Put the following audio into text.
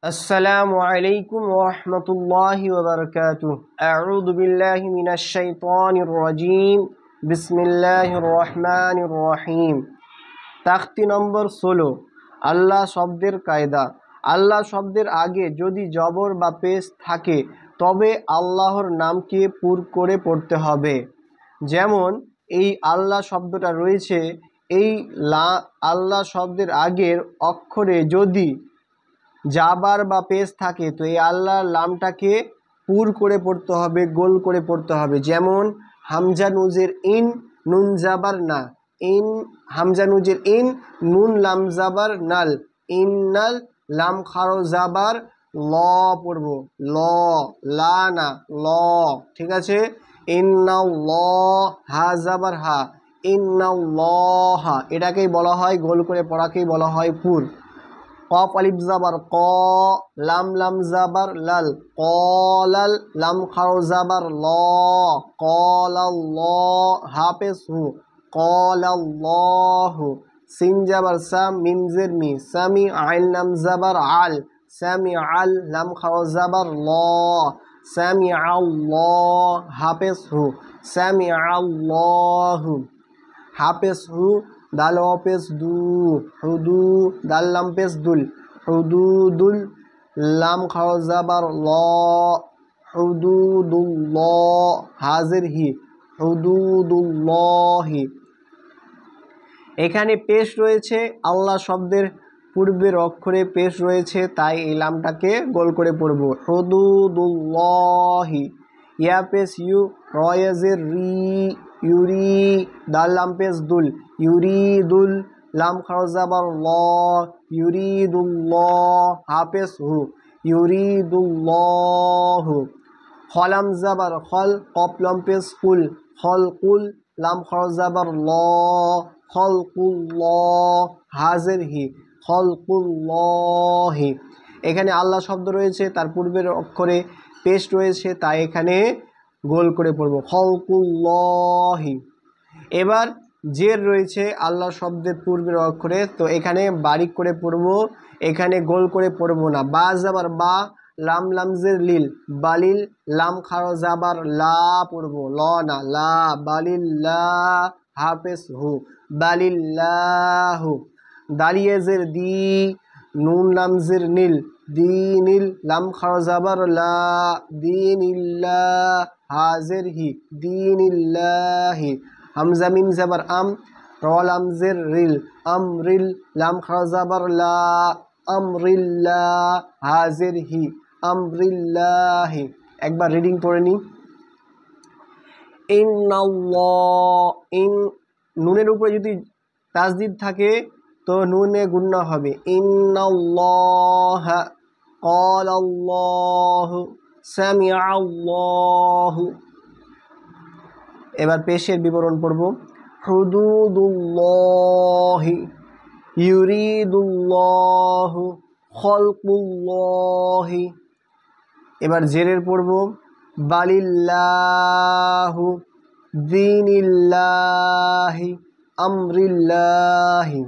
আসসালামু আলাইকুম ওয়া রাহমাতুল্লাহি ওয়া বারাকাতুহু। আউযু বিল্লাহি মিনাশ শাইতানির রাজীম। বিসমিল্লাহির রহমানির রহিম। তাখতি নম্বর 16। আল্লাহ শব্দের কায়দা। আল্লাহ শব্দের আগে যদি জবর বা পেশ থাকে তবে আল্লাহর নামকে পুর করে পড়তে হবে। যেমন এই আল্লাহ শব্দটা রয়েছে, এই আল্লাহ শব্দের আগের অক্ষরে যদি জাবার বা পেশ থাকে তো এই আল্লাহর নামটাকে পুর করে পড়তে হবে, গোল করে পড়তে হবে। যেমন হামজা নুজের ইন, নুন জাবার না, ইন হামজা নুজের ইন, নুন লাম জাবার নাল, ইন্নাল, লাম খারো জাবার ল পড়ব, ল, লা না, ল। ঠিক আছে, ইন্নাল্লাহ, হা জাবার হা, ইন্নাল্লাহ, এটাকেই বলা হয় গোল করে পড়াকেই বলা হয় পুর। কফ আলিফ জাবার ক, লাম লাম জাবার লাল, কলাল, লাম খাও জাবার ল, কলাল্লাহ, হা পেশ হু, কলাল্লাহু। সিন জাবার সা, মিম জের মি, সামি, আইন লাম জাবার আল, সামি আল, লাম খাও জাবার ল, সামি আল্লাহ, হা পেশ হু, সামি আল্লাহু। হাফেজ হু, দাল অপেস দু, হুদু, দাল লাম পেস দুল, হুদুদুল, লাম খাও জাবার ল, হুদুদুল্লাহ, হাজির হি, হুদুদুল্লাহি। এখানে পেশ রয়েছে, আল্লাহ শব্দের পূর্বের অক্ষরে পেশ রয়েছে, তাই এই লামটাকে গোল করে পড়ব, হুদুদুল্লাহি। ইয়া পেশ ইউ, রয়েজের রি, ইউরি, দাল লাম পেশ দুল, ইউরিদুল, লাম খাও জাবার ল, ইউরিদুল্লাহ, হাফেজ হু, ইউরিদুল্লাহু। খলাম জাবার খল, কপ লাম পেশ কুল, খলকুল, লাম খাও জাবার ল, খলকুল্লাহ, হাজের হি, খলকুল্লাহি। এখানে আল্লাহ শব্দ রয়েছে, তার পূর্বের অক্ষরে পেশ রয়েছে, তাই এখানে গোল করে পড়ব, খলকুল্লাহি। এবার জের রয়েছে আল্লাহ শব্দের পূর্বের অক্ষরে, তো এখানে বারিক করে পড়ব, এখানে গোল করে পড়ব না। বা জাবার বা, লাম লামজের লিল, বালিল, লাম খারো জাবার লা পড়ব, ল না, লা, বালিল্লাহ, হাফেজ হু, বালিল্লাহু। দালিয়েজের দি, নুন লামজের নীল, দিনিল, লাম খারো জাবার লা, দিনিল্লাহ, হাজের হি, দিনিল্লাহি। হামজা মিম জাবার আম, র লামজের রিল, আমরিল, লাম খারো জাবার লা, আমরিল্লাহ, হাজের হি, আমরিল্লাহি। একবার রিডিং পড়ে নি। ইন্নাল্লাহ, ইন নুনের উপরে যদি তাসদিদ থাকে তো নুনে গুন্না হবে, ইন্নাল্লাহ, ক্বালাল্লাহু, সামিআল্লাহু। এবার পেশের বিবরণ পড়ব, হুদুদুল্লাহি, ইউরিদুল্লাহু, খলকুল্লাহি। এবার জেরের পড়ব, বালিল্লাহু, দীনিল্লাহি, আমরিল্লাহি।